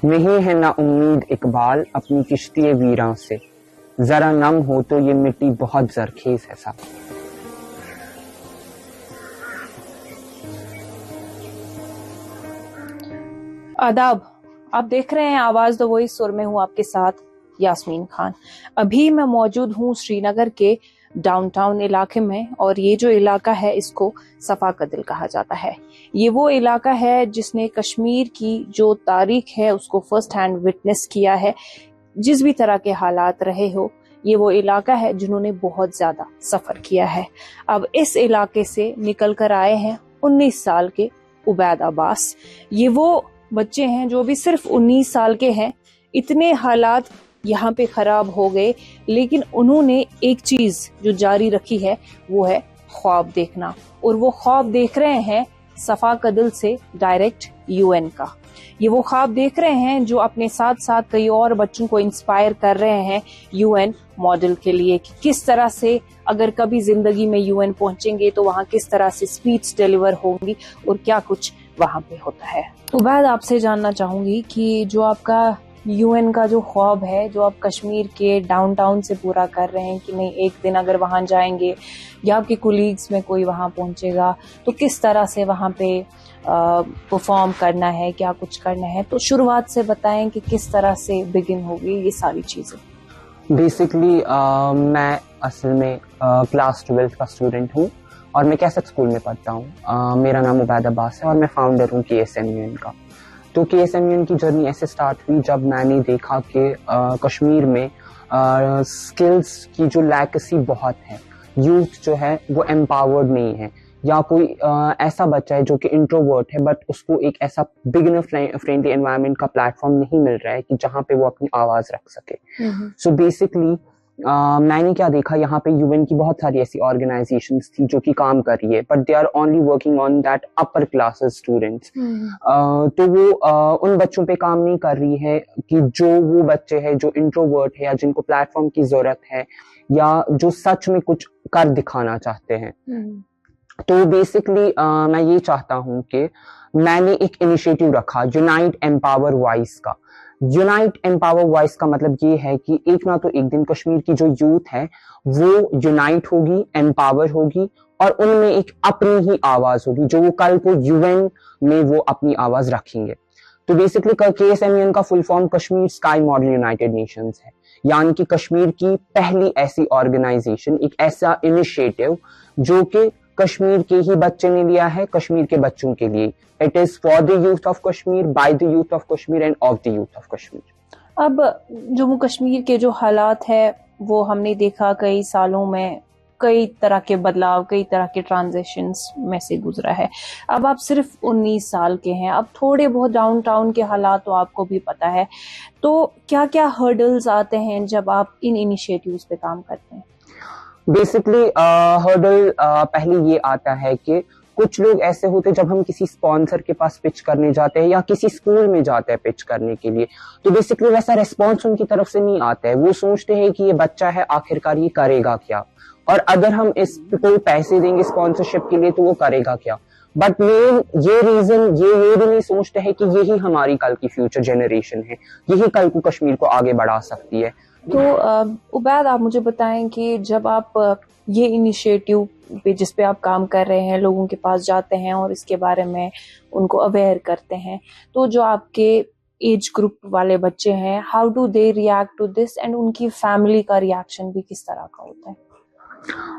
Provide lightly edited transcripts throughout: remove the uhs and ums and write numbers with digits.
नहीं है ना उम्मीद इकबाल अपनी किश्ती वीरां से, जरा नम हो तो ये मिट्टी बहुत जरखेज है साहब। आदाब। आप देख रहे हैं आवाज द वॉइस और मैं हूं आपके साथ यास्मीन खान। अभी मैं मौजूद हूं श्रीनगर के डाउनटाउन इलाके में और ये जो इलाका है इसको सफा कदिल कहा जाता है। ये वो इलाका है जिसने कश्मीर की जो तारीख है उसको फर्स्ट हैंड विटनेस किया है। जिस भी तरह के हालात रहे हो, ये वो इलाका है जिन्होंने बहुत ज्यादा सफर किया है। अब इस इलाके से निकल कर आए हैं 19 साल के उबैद अब्बास। ये वो बच्चे हैं जो भी सिर्फ 19 साल के हैं। इतने हालात यहाँ पे खराब हो गए, लेकिन उन्होंने एक चीज जो जारी रखी है वो है ख्वाब देखना, और वो ख्वाब देख रहे हैं सफा कदिल से डायरेक्ट यूएन का। ये वो ख्वाब देख रहे हैं जो अपने साथ साथ कई और बच्चों को इंस्पायर कर रहे हैं यूएन मॉडल के लिए, कि किस तरह से अगर कभी जिंदगी में यूएन पहुंचेंगे तो वहाँ किस तरह से स्पीच डिलीवर होंगी और क्या कुछ वहाँ पे होता है। उबैद, आपसे जानना चाहूंगी कि जो आपका यूएन का जो ख्वाब है जो आप कश्मीर के डाउनटाउन से पूरा कर रहे हैं कि नहीं एक दिन अगर वहां जाएंगे या आपके कोलीग्स में कोई वहां पहुंचेगा तो किस तरह से वहां पे परफॉर्म करना है, क्या कुछ करना है, तो शुरुआत से बताएं कि किस तरह से बिगिन होगी ये सारी चीजें। बेसिकली मैं असल में क्लास 12 का स्टूडेंट हूँ और मैं कैसेट स्कूल में पढ़ता हूँ। मेरा नाम उबैद अब्बास है और मैं फाउंडर हूँ KSMUN का। तो KSMUN की जर्नी ऐसे स्टार्ट हुई जब मैंने देखा कि कश्मीर में स्किल्स की जो लैकेसी बहुत है, यूथ जो है वो एम्पावर्ड नहीं है, या कोई ऐसा बच्चा है जो कि इंट्रोवर्ट है बट उसको एक ऐसा बिगिनर फ्रेंडली एनवायरनमेंट का प्लेटफॉर्म नहीं मिल रहा है कि जहाँ पे वो अपनी आवाज रख सके। सो बेसिकली मैंने क्या देखा, यहाँ पे यूएन की बहुत सारी ऐसी ऑर्गेनाइजेशंस थी जो कि काम कर रही है, but they are only working on that upper classes students. तो वो उन बच्चों पे काम नहीं कर रही है कि जो वो बच्चे हैं जो इंट्रोवर्ट है या जिनको प्लेटफॉर्म की जरूरत है या जो सच में कुछ कर दिखाना चाहते हैं। तो बेसिकली मैं ये चाहता हूँ कि मैंने एक इनिशिएटिव रखा यूनाइट एम्पावर वॉइस का। यूनाइट एम्पावर वॉइस का मतलब ये है कि एक ना तो एक दिन कश्मीर की जो यूथ है वो यूनाइट होगी, एम्पावर होगी और उनमें एक अपनी ही आवाज होगी जो वो कल को यूएन में वो अपनी आवाज रखेंगे। तो बेसिकली KSMUN का full form Kashmir sky model United Nations है, यानी कि कश्मीर की पहली ऐसी ऑर्गेनाइजेशन, एक ऐसा इनिशिएटिव जो कि कश्मीर के ही बच्चे ने लिया है, कश्मीर के बच्चों के लिए। It is for the youth of Kashmir, by the youth of Kashmir end of the youth of Kashmir. अब जम्मू कश्मीर के जो हालात है वो हमने देखा कई सालों में कई तरह के बदलाव, कई तरह के ट्रांजिशंस में से गुजरा है। अब आप सिर्फ 19 साल के हैं, अब थोड़े बहुत डाउनटाउन के हालात तो आपको भी पता है, तो क्या क्या हर्डल्स आते हैं जब आप इन इनिशिएटिव्स पे काम करते हैं? बेसिकली हर्डल पहले ये आता है कि कुछ लोग ऐसे होते हैं जब हम किसी स्पॉन्सर के पास पिच करने जाते हैं या किसी स्कूल में जाते हैं पिच करने के लिए, तो बेसिकली वैसा रिस्पॉन्स उनकी तरफ से नहीं आता है। वो सोचते हैं कि ये बच्चा है आखिरकार ये करेगा क्या, और अगर हम इस कोई पैसे देंगे स्पॉन्सरशिप के लिए तो वो करेगा क्या। बट मेन ये रीजन ये भी नहीं सोचते हैं कि यही हमारी कल की फ्यूचर जनरेशन है, यही कल को कश्मीर को आगे बढ़ा सकती है। तो उबैद, आप मुझे बताएं कि जब आप ये इनिशिएटिव पे जिस पे आप काम कर रहे हैं लोगों के पास जाते हैं और इसके बारे में उनको अवेयर करते हैं, तो जो आपके एज ग्रुप वाले बच्चे हैं, how do they react to this and उनकी फैमिली का रिएक्शन भी किस तरह का होता है?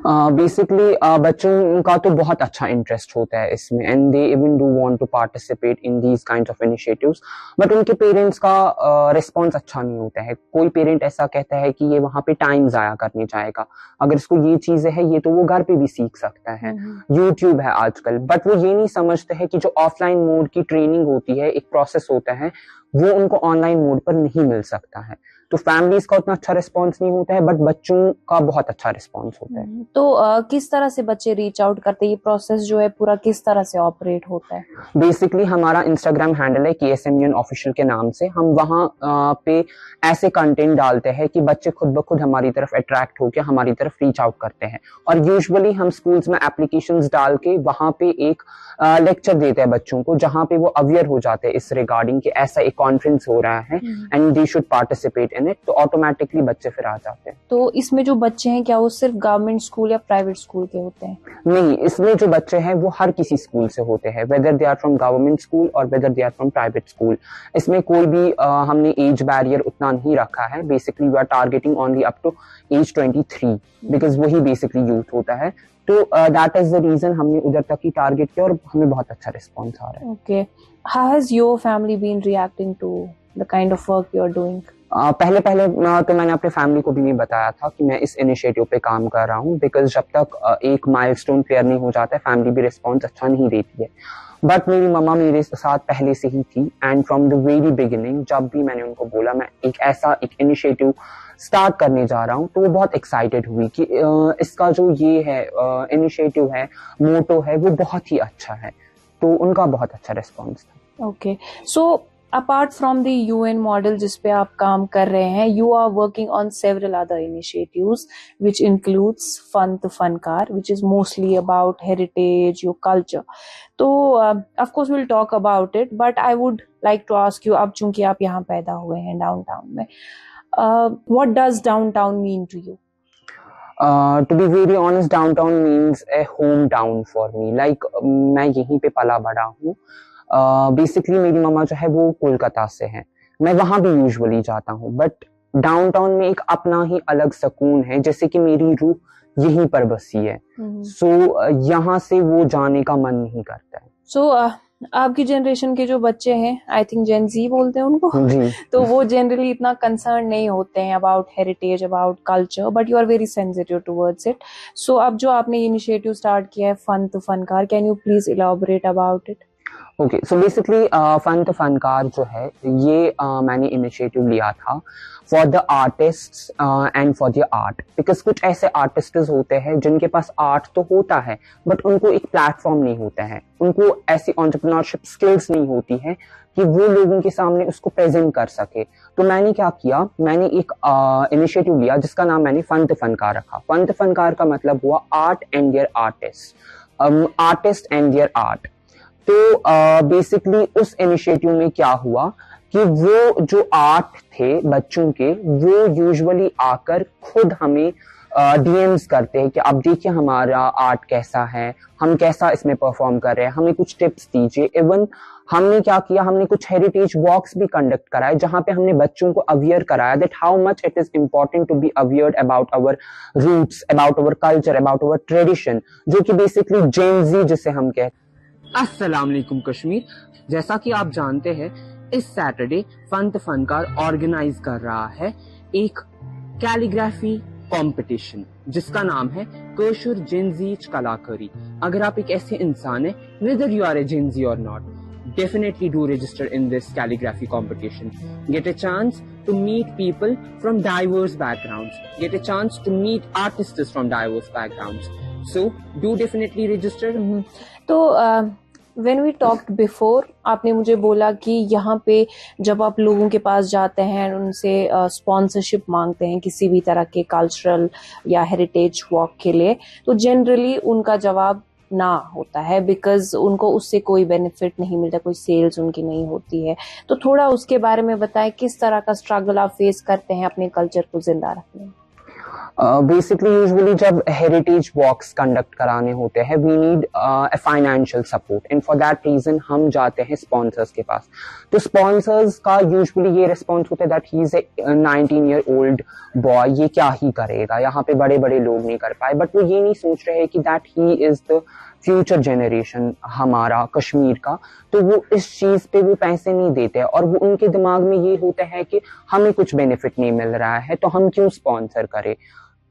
बेसिकली बच्चों का तो बहुत अच्छा इंटरेस्ट होता है इसमें and they even do want to participate in these kind of initiatives, but उनके पेरेंट्स का रिस्पॉन्स अच्छा नहीं होता है। कोई पेरेंट ऐसा कहता है कि ये वहाँ पे टाइम जाया करने जाएगा, अगर इसको ये चीजें है ये तो वो घर पे भी सीख सकता है, यूट्यूब है आजकल। बट वो ये नहीं समझते है कि जो ऑफलाइन मोड की ट्रेनिंग होती है, एक प्रोसेस होता है, वो उनको ऑनलाइन मोड पर नहीं मिल सकता है। तो फैमिलीज का उतना अच्छा रिस्पॉन्स नहीं होता है, बट बच्चों का बहुत अच्छा रिस्पॉन्स होता है। तो किस तरह से बच्चे रीच आउट करते हैं, ये प्रोसेस जो है पूरा किस तरह से ऑपरेट होता है? बेसिकली हमारा इंस्टाग्राम हैंडल है KSMUN ऑफिशियल के नाम से। हम वहाँ पे ऐसे कंटेंट डालते हैं कि बच्चे खुद ब खुद हमारी तरफ अट्रैक्ट होकर हमारी तरफ रीच आउट करते हैं। और यूजुअली हम स्कूल्स में एप्लीकेशंस डाल के वहाँ पे एक लेक्चर देते हैं बच्चों को, जहाँ पे वो अवेयर हो जाते हैं इस रिगार्डिंग कि ऐसा एक कॉन्फ्रेंस हो रहा है and they should participate in it, तो ऑटोमेटिकली बच्चे फिर आ जाते हैं। तो इसमें जो बच्चे हैं क्या वो सिर्फ गवर्नमेंट स्कूल या प्राइवेट स्कूल के होते हैं? नहीं, इसमें जो बच्चे हैं वो हर किसी स्कूल से होते हैं, whether they are from government school और whether they are from private school. इसमें कोई भी हमने एज बैरियर उतना नहीं रखा है। Basically we are targeting only up to age 23 because वही बेसिकली यूथ होता है। तो दैट इज द रीजन हमने उधर तक ही टारगेट किया और हमें बहुत अच्छा रिस्पॉन्स आ रहा है। Okay, how has your family been reacting to the kind of work you are doing? पहले तो मैंने अपने फैमिली को भी नहीं बताया था कि मैं इस इनिशिएटिव पे काम कर रहा हूँ, बिकॉज जब तक एक माइलस्टोन क्लियर नहीं हो जाता है फैमिली भी रिस्पॉन्स अच्छा नहीं देती है। बट मेरी मम्मा मेरे साथ पहले से ही थी and from the very beginning जब भी मैंने उनको बोला मैं एक इनिशिएटिव स्टार्ट करने जा रहा हूँ, तो वो बहुत एक्साइटेड हुई कि इसका जो ये है इनिशिएटिव है, मोटो है, वो बहुत ही अच्छा है। तो उनका बहुत अच्छा रिस्पॉन्स था। Okay, so apart from the UN model जिस पे आप काम कर रहे हैं, you are working on several other initiatives which includes fun to Funkaar, which is mostly about heritage, your culture. तो of course will talk about it, but I would like to ask you, अब चूंकि आप यहाँ पैदा हुए हैं downtown में, what does downtown mean to you? To be very honest, downtown means a hometown for me. Like मैं यहीं पे पला बड़ा हूँ। बेसिकली मेरी मम्मा जो है वो कोलकाता से है, मैं वहां भी यूजुअली जाता हूँ, बट डाउनटाउन में एक अपना ही अलग सुकून है, जैसे कि मेरी रूह यहीं पर बसी है। सो यहाँ से वो जाने का मन नहीं करता है। सो आपकी जनरेशन के जो बच्चे हैं, आई थिंक जेन जी बोलते हैं उनको, तो वो जनरली इतना कंसर्न नहीं होते हैं about heritage, about culture, but you are very sensitive towards it. So अब जो आपने इनिशिएटिव स्टार्ट किया है fun to Funkaar, can you please elaborate about it? Okay, so basically fun to Funkaar जो है ये मैंने इनिशिएटिव लिया था for the artists and for the art, because कुछ ऐसे आर्टिस्ट्स होते हैं जिनके पास आर्ट तो होता है बट उनको एक प्लेटफॉर्म नहीं होता है, उनको ऐसी एंटरप्रेन्योरशिप स्किल्स नहीं होती है कि वो लोगों के सामने उसको प्रेजेंट कर सके। तो मैंने क्या किया, मैंने एक इनिशिएटिव लिया जिसका नाम मैंने फन टू फनकार रखा। फन टू फनकार का मतलब हुआ art and their artist, artist and their art. तो बेसिकली उस इनिशिएटिव में क्या हुआ कि वो जो आर्ट थे बच्चों के, वो यूजुअली आकर खुद हमें DMs करते हैं कि आप देखिए हमारा आर्ट कैसा है, हम कैसा इसमें परफॉर्म कर रहे हैं, हमें कुछ टिप्स दीजिए। इवन हमने क्या किया, हमने कुछ हेरिटेज वॉक्स भी कंडक्ट कराए जहां पे हमने बच्चों को अवेयर कराया that how much it is important to be aware about our roots, about our culture, about our tradition, जो कि बेसिकली जेन ज़ी जिसे हम कहते हैं। अस्सलाम वालेकुम कश्मीर। जैसा कि आप जानते हैं इस Saturday fun to Fankar organise कर रहा है एक कैलीग्राफी कंपटीशन जिसका नाम है कशुर जिनजीच कलाकारी। अगर आप एक ऐसे इंसान है, whether you are a Gen Z or not, definitely do register in this calligraphy competition. Get a chance to meet people from diverse backgrounds. Get a chance to meet artists from diverse backgrounds. So do definitely register. तो when we talked before, आपने मुझे बोला कि यहाँ पे जब आप लोगों के पास जाते हैं उनसे स्पॉन्सरशिप मांगते हैं किसी भी तरह के कल्चरल या हेरिटेज वॉक के लिए, तो जनरली उनका जवाब ना होता है बिकॉज उनको उससे कोई बेनिफिट नहीं मिलता, कोई सेल्स उनकी नहीं होती है। तो थोड़ा उसके बारे में बताएं, किस तरह का स्ट्रगल आप फेस करते हैं अपने कल्चर को जिंदा रखने में? बेसिकली यूजुअली जब हेरिटेज वॉक्स कंडक्ट कराने होते हैं we need a financial support and for that reason हम जाते हैं स्पॉन्सर्स के पास। तो स्पॉन्सर्स का यूजुअली ये रिस्पॉन्स होता है that he is a 19-year-old boy, ये क्या ही करेगा, यहाँ पे बड़े बड़े लोग नहीं कर पाए। बट वो ये नहीं सोच रहे कि that he is the future generation हमारा कश्मीर का, तो वो इस चीज पे वो पैसे नहीं देते और वो उनके दिमाग में ये होता है कि हमें कुछ बेनिफिट नहीं मिल रहा है तो हम क्यों स्पॉन्सर करें।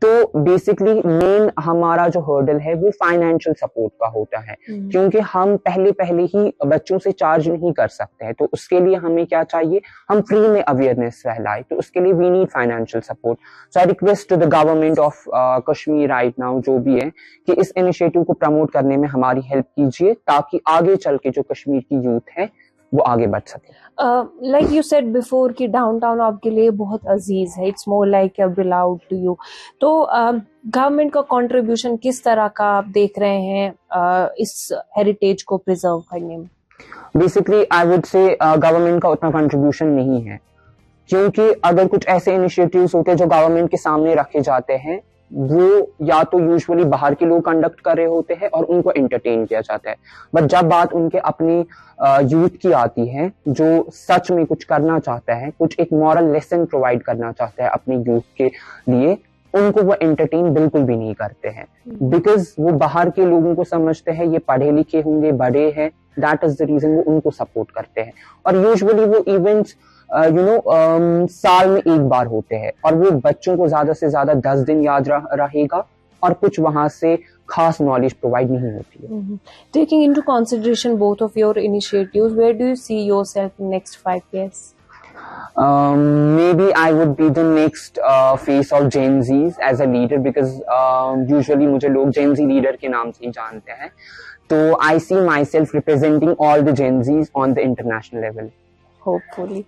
तो बेसिकली मेन हमारा जो हर्डल है वो फाइनेंशियल सपोर्ट का होता है, क्योंकि हम पहले ही बच्चों से चार्ज नहीं कर सकते हैं। तो उसके लिए हमें क्या चाहिए, हम फ्री में अवेयरनेस फैलाए, तो उसके लिए we need financial support. So I request to the government of Kashmir right now, जो भी है, कि इस इनिशिएटिव को प्रमोट करने में हमारी हेल्प कीजिए, ताकि आगे चल के जो कश्मीर की यूथ है वो आगे बढ़ सके। लाइक यू सेड बिफोर कि डाउनटाउन आपके लिए बहुत अजीज है, it's more like a beloved to you. तो गवर्नमेंट का कंट्रीब्यूशन किस तरह का आप देख रहे हैं इस हेरिटेज को प्रिजर्व करने में? Basically I would say government का उतना कंट्रीब्यूशन नहीं है, क्योंकि अगर कुछ ऐसे इनिशिएटिव्स होते हैं जो गवर्नमेंट के सामने रखे जाते हैं, वो या तो यूजुअली बाहर के लोग कंडक्ट कर रहे होते हैं और उनको एंटरटेन किया जाता है। बट जब बात उनके अपनी यूथ की आती है, जो सच में कुछ करना चाहता है, कुछ एक मॉरल लेसन प्रोवाइड करना चाहता है अपनी यूथ के लिए, उनको वो एंटरटेन बिल्कुल भी नहीं करते हैं, बिकॉज वो बाहर के लोगों को समझते हैं ये पढ़े लिखे होंगे, बड़े हैं, दैट इज द रीजन वो उनको सपोर्ट करते हैं। और यूजुअली वो इवेंट्स साल में एक बार होते हैं, और वो बच्चों को ज्यादा से ज्यादा 10 दिन याद रहेगा, और कुछ वहां से खास नॉलेज प्रोवाइड नहीं होती है। Taking into consideration both of your initiatives, where do you see yourself in next 5 years? Maybe I would be the next face of Gen Zs as a leader, because usually मुझे लोग Gen Z leader के नाम से ही जानते हैं। तो I see myself representing all the Gen Zs on the international level. Hopefully.